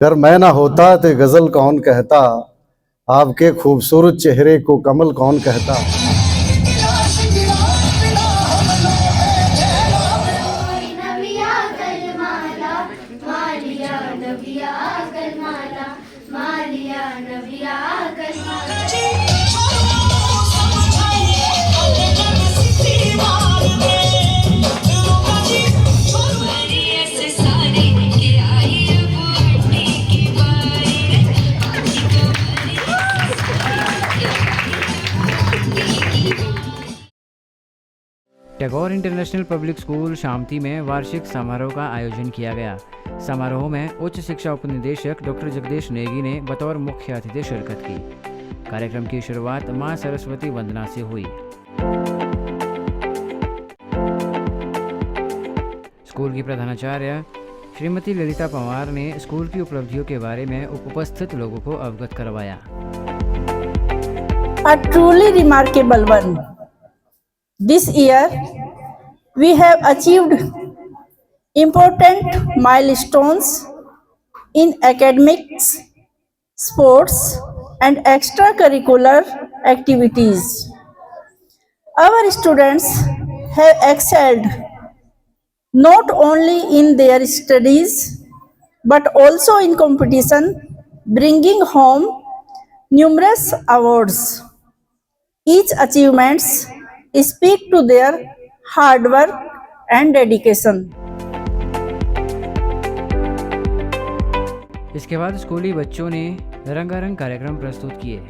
अगर मैं ना होता तो गजल कौन कहता, आपके खूबसूरत चेहरे को कमल कौन कहता। Tagore international public school Shamti में वार्षिक समारोह का आयोजन किया गया। समारोह में उच्च शिक्षा उपनिदेशक डॉक्टर जगदीश नेगी ने बतौर मुख्य अतिथि शिरकत की। कार्यक्रम की शुरुआत मां सरस्वती वंदना से हुई। स्कूल की प्रधानाचार्य श्रीमती ललिता पंवार ने स्कूल की उपलब्धियों के बारे में उपस्थित लोगों को अवगत करवाया। A truly remarkable one. This year, we have achieved important milestones in academics, sports, and extracurricular activities. Our students have excelled not only in their studies but also in competition, bringing home numerous awards. Each achievements speak to their hard work and dedication. इसके बाद स्कूली बच्चों ने रंगारंग कार्यक्रम प्रस्तुत किए।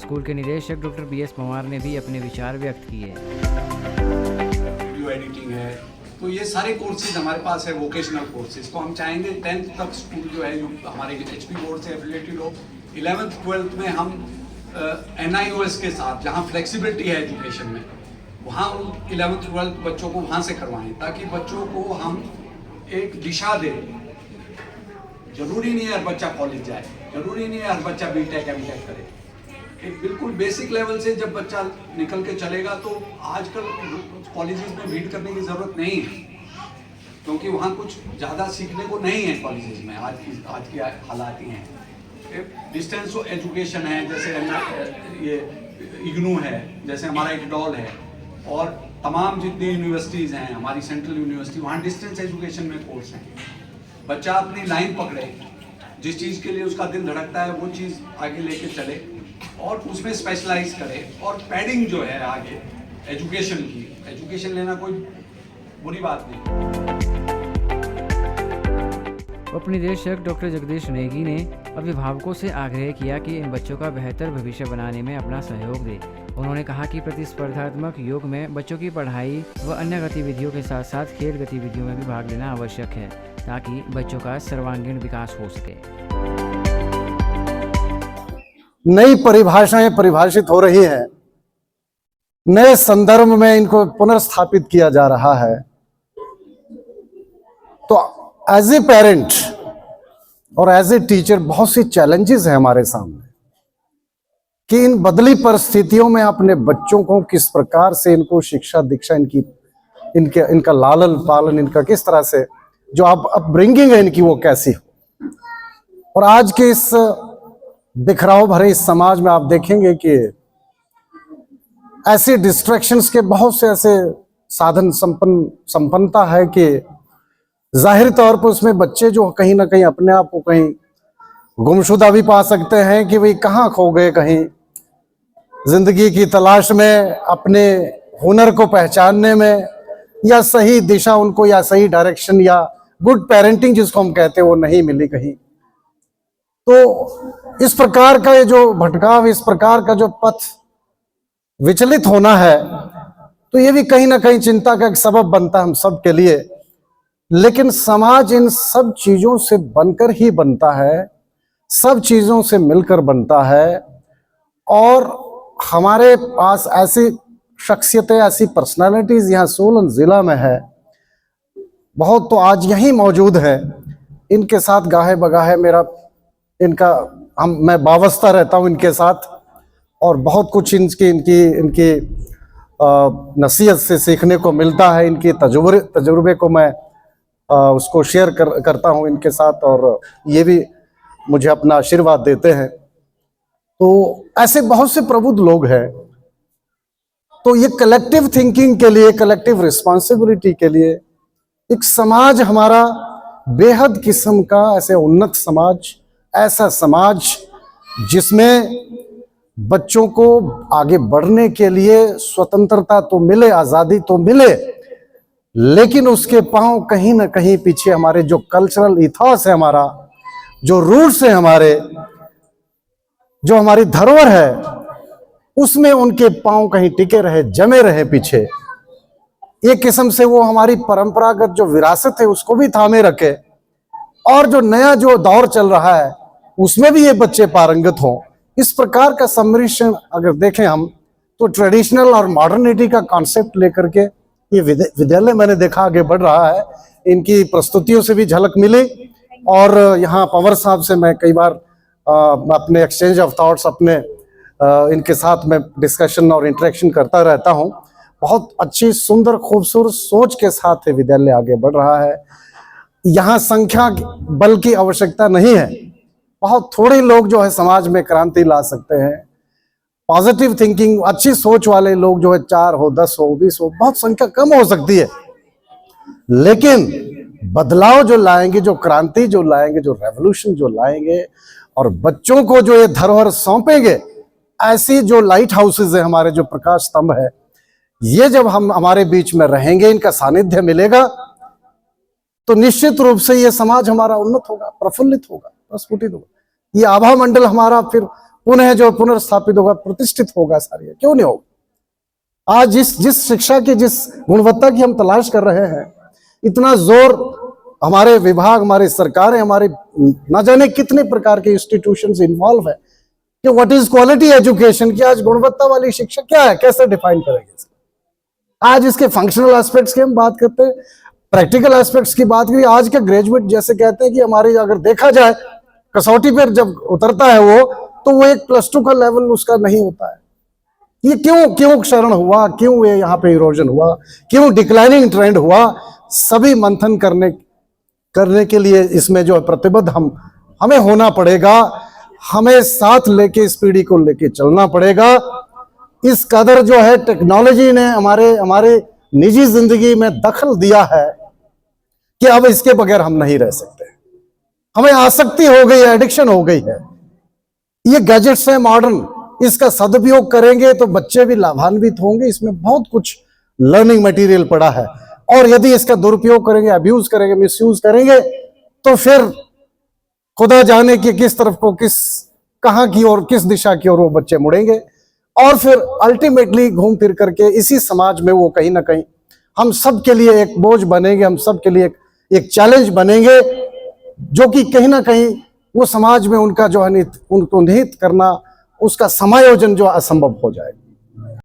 School के निदेशक डॉक्टर बीएस पंवार ने भी अपने विचार व्यक्त किए। वीडियो एडिटिंग है, तो ये सारे कोर्सेज हमारे पास है, वोकेशनल कोर्सेज। तो हम चाहेंगे 10th तक स्कूल जो है जो हमारे एचपी बोर्ड से एफिलिएटेड हो। 11th 12th में हम NIOS के साथ जहाँ फ्लेक्सिबिलिटी है एजुकेशन में, वहाँ 11th 12th बच्चों को वहाँ से करवाएं, ताकि बच्चों को हम एक दिशा दें। जरूरी नहीं है हर बच्चा कॉलेज जाए, जरूरी नहीं है हर बच्चा BTech MTech करे। एक बिल्कुल बेसिक लेवल से जब बच्चा निकल के चलेगा तो आजकल कॉलेजेस में भीड़ करने की ज़रूरत नहीं है, क्योंकि वहाँ कुछ ज़्यादा सीखने को नहीं है कॉलेजेस में। आज की हालात ही हैं। डिस्टेंस एजुकेशन है, जैसे ये इग्नू है, जैसे हमारा इकडॉल है, और तमाम जितनी यूनिवर्सिटीज़ हैं, हमारी सेंट्रल यूनिवर्सिटी, वहाँ डिस्टेंस एजुकेशन में कोर्स हैं। बच्चा अपनी लाइन पकड़े, जिस चीज़ के लिए उसका दिल धड़कता है वो चीज़ आगे लेके चले और उसमें स्पेशलाइज करे। और पैडिंग जो है आगे एजुकेशन की, एजुकेशन लेना कोई बुरी बात नहीं। उपनिदेशक डॉक्टर जगदीश नेगी ने अभिभावकों से आग्रह किया कि इन बच्चों का बेहतर भविष्य बनाने में अपना सहयोग दें। उन्होंने कहा कि प्रतिस्पर्धात्मक युग में बच्चों की पढ़ाई व अन्य गतिविधियों के साथ साथ खेल गतिविधियों में भी भाग लेना आवश्यक है ताकि बच्चों का सर्वांगीण विकास हो सके। नई परिभाषाएं परिभाषित हो रही हैं, नए संदर्भ में इनको पुनर्स्थापित किया जा रहा है। तो एज ए पेरेंट और एज ए टीचर बहुत सी चैलेंजेस हैं हमारे सामने कि इन बदली परिस्थितियों में अपने बच्चों को किस प्रकार से इनको शिक्षा दीक्षा इनका लालन पालन इनका किस तरह से जो अपब्रिंगिंग है इनकी वो कैसी हो। और आज के इस बिखराव भरे इस समाज में आप देखेंगे कि ऐसे डिस्ट्रैक्शंस के बहुत से ऐसे साधन संपन्नता है कि जाहिर तौर पर उसमें बच्चे जो कहीं ना कहीं अपने आप को कहीं गुमशुदा भी पा सकते हैं कि भाई कहाँ खो गए, कहीं जिंदगी की तलाश में अपने हुनर को पहचानने में या सही दिशा उनको या सही डायरेक्शन या गुड पेरेंटिंग जिसको हम कहते हैं वो नहीं मिली कहीं। तो इस प्रकार का ये जो भटकाव, इस प्रकार का जो पथ विचलित होना है, तो ये भी कहीं ना कहीं चिंता का एक सबब बनता है हम सब के लिए। लेकिन समाज इन सब चीजों से बनकर ही बनता है, सब चीजों से मिलकर बनता है। और हमारे पास ऐसी शख्सियतें, ऐसी पर्सनालिटीज यहाँ सोलन जिला में है बहुत, तो आज यहीं मौजूद है। इनके साथ गाहे बगाहे मैं वाबस्ता रहता हूँ इनके साथ, और बहुत कुछ इनकी नसीहत से सीखने को मिलता है। इनके तजुर्बे को मैं उसको शेयर करता हूँ इनके साथ, और ये भी मुझे अपना आशीर्वाद देते हैं। तो ऐसे बहुत से प्रबुद्ध लोग हैं। तो ये कलेक्टिव थिंकिंग के लिए, कलेक्टिव रिस्पॉन्सिबिलिटी के लिए एक समाज हमारा बेहद किस्म का ऐसे उन्नत समाज, ऐसा समाज जिसमें बच्चों को आगे बढ़ने के लिए स्वतंत्रता तो मिले, आजादी तो मिले, लेकिन उसके पांव कहीं ना कहीं पीछे हमारे जो कल्चरल इथॉस है, हमारा जो रूट्स है, हमारे जो हमारी धरोहर है, उसमें उनके पांव कहीं टिके रहे, जमे रहे पीछे। एक किस्म से वो हमारी परंपरागत जो विरासत है उसको भी थामे रखे, और जो नया जो दौर चल रहा है उसमें भी ये बच्चे पारंगत हों। इस प्रकार का सम्मिश्रण अगर देखें हम, तो ट्रेडिशनल और मॉडर्निटी का कॉन्सेप्ट लेकर के ये विद्यालय मैंने देखा आगे बढ़ रहा है। इनकी प्रस्तुतियों से भी झलक मिली, और यहाँ पंवर साहब से मैं कई बार अपने एक्सचेंज ऑफ थॉट्स अपने इनके साथ में डिस्कशन और इंटरेक्शन करता रहता हूँ। बहुत अच्छी, सुंदर, खूबसूरत सोच के साथ ये विद्यालय आगे बढ़ रहा है। यहाँ संख्या बल की आवश्यकता नहीं है, बहुत थोड़े लोग जो है समाज में क्रांति ला सकते हैं। पॉजिटिव थिंकिंग, अच्छी सोच वाले लोग जो है 4 हो, 10 हो, 20 हो, बहुत संख्या कम हो सकती है, लेकिन बदलाव जो लाएंगे, जो क्रांति जो लाएंगे, जो रेवोल्यूशन जो लाएंगे, और बच्चों को जो ये धरोहर सौंपेंगे, ऐसी जो लाइट हाउसेज है हमारे, जो प्रकाश स्तंभ है, ये जब हम हमारे बीच में रहेंगे, इनका सानिध्य मिलेगा, तो निश्चित रूप से ये समाज हमारा उन्नत होगा, प्रफुल्लित होगा, प्रस्फुटित होगा। ये आभा मंडल हमारा फिर पुनः जो पुनर्स्थापित होगा, प्रतिष्ठित होगा। सारी क्यों नहीं होगा? आज जिस शिक्षा की, जिस गुणवत्ता की हम तलाश कर रहे हैं, इतना जोर हमारे विभाग, हमारी सरकारें, हमारे न जाने कितने प्रकार के इंस्टीट्यूशंस इन्वॉल्व है कि व्हाट इज क्वालिटी एजुकेशन, की आज गुणवत्ता वाली शिक्षा क्या है, कैसे डिफाइन करेंगे। आज इसके फंक्शनल एस्पेक्ट्स की हम बात करते हैं, प्रैक्टिकल एस्पेक्ट्स की बात करिए। आज के ग्रेजुएट जैसे कहते हैं कि हमारी अगर देखा जाए कसौटी पर जब उतरता है वो, तो वो एक +2 का लेवल उसका नहीं होता है। ये क्यों क्षरण हुआ, क्यों ये यहाँ पे इरोजन हुआ, क्यों डिक्लाइनिंग ट्रेंड हुआ, सभी मंथन करने के लिए इसमें जो है प्रतिबद्ध हमें होना पड़ेगा। हमें साथ लेके इस पीढ़ी को लेके चलना पड़ेगा। इस कदर जो है टेक्नोलॉजी ने हमारे निजी जिंदगी में दखल दिया है कि अब इसके बगैर हम नहीं रह सकते। हमें आसक्ति हो गई है, एडिक्शन हो गई है। ये गैजेट्स है मॉडर्न, इसका सदुपयोग करेंगे तो बच्चे भी लाभान्वित होंगे। इसमें बहुत कुछ लर्निंग मटेरियल पड़ा है, और यदि इसका दुरुपयोग करेंगे, अब्यूज करेंगे, मिसयूज करेंगे, तो फिर खुदा जाने कि किस तरफ को, कहां की ओर, किस दिशा की ओर वो बच्चे मुड़ेंगे, और फिर अल्टीमेटली घूम फिर करके इसी समाज में वो कहीं ना कहीं हम सब के लिए एक बोझ बनेंगे, हम सब के लिए एक चैलेंज बनेंगे, जो कि कहीं ना कहीं वो समाज में उनका जो है उनको निहित करना, उसका समायोजन जो असंभव हो जाएगा।